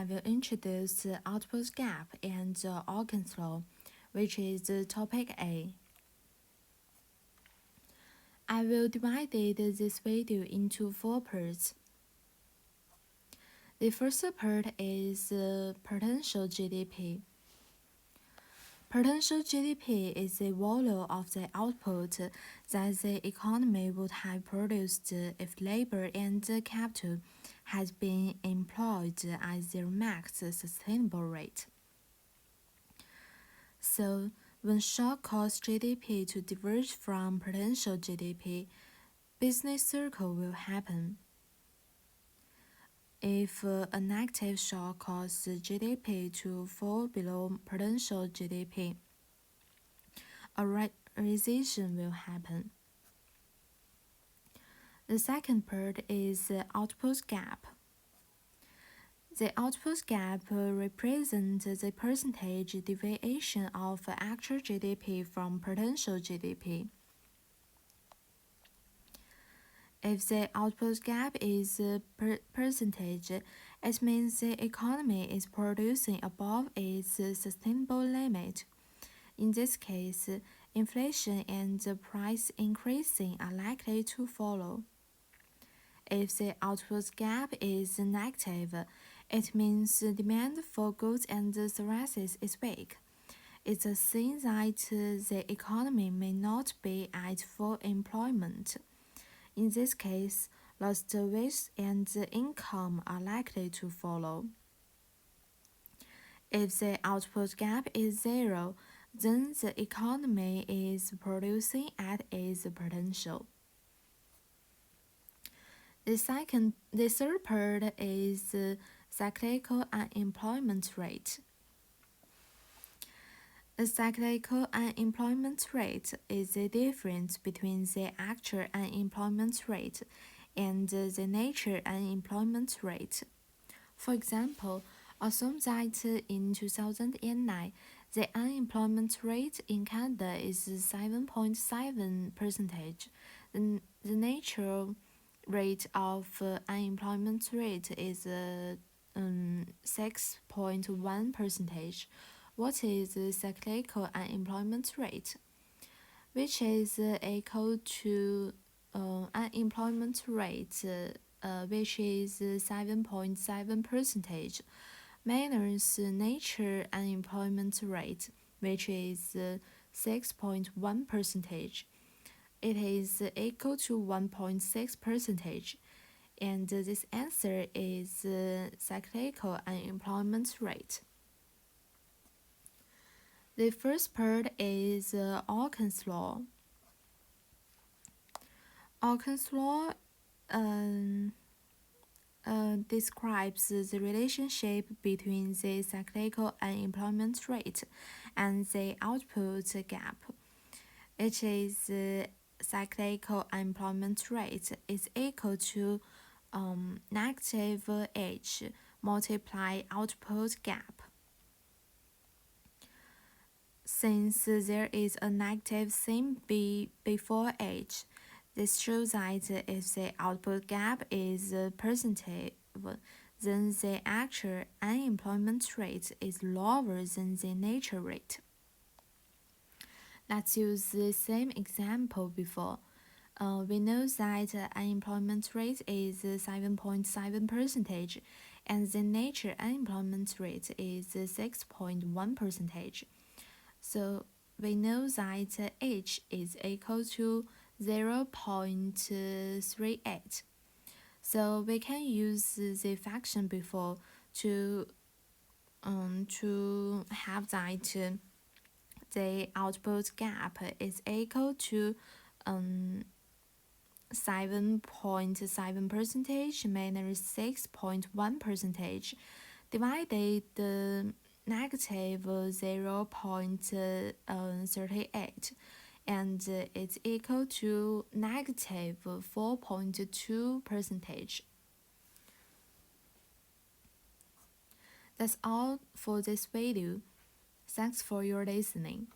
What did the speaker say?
I will introduce the output gap and the Occam's law, which is the topic A. I will divide this video into 4 parts. The first part is potential GDP. Potential GDP is the volume of the output that the economy would have produced if labor and capital had been employed at their max sustainable rate. So, when shock causes GDP to diverge from potential GDP, business cycle will happen. If a negative shock causes GDP to fall below potential GDP, a recession will happen. The second part is the output gap. The output gap represents the percentage deviation of actual GDP from potential GDP. If the output gap is a percentage, it means the economy is producing above its sustainable limit. In this case, inflation and the price increasing are likely to follow. If the output gap is negative, it means demand for goods and services is weak. It's a sign that the economy may not be at full employment. In this case, lost wages and income are likely to follow. If the output gap is zero, then the economy is producing at its potential. The third part is cyclical unemployment rate. A cyclical unemployment rate is the difference between the actual unemployment rate and the natural unemployment rate. For example, assume that in 2009, the unemployment rate in Canada is 7.7%. The natural rate of unemployment rate is 6.1%. What is the cyclical unemployment rate? Which is equal to unemployment rate, which is 7.7%, minus natural unemployment rate, which is 6.1%. It is equal to 1.6%, and this answer is cyclical unemployment rate. The first part is Occam's law. Occam's law describes the relationship between the cyclical unemployment rate and the output gap. It is cyclical unemployment rate is equal to negative h multiply output gap. Since there is a negative sign before h, this shows that if the output gap is positive, then the actual unemployment rate is lower than the natural rate. Let's use the same example before. We know that unemployment rate is 7.7%, and the natural unemployment rate is 6.1%. So we know that h is equal to 0.38. So we can use the function before to have that the output gap is equal to 7.7% minus 6.1% divided the negative 0.38, and it's equal to negative 4.2%. That's all for this video. Thanks for your listening.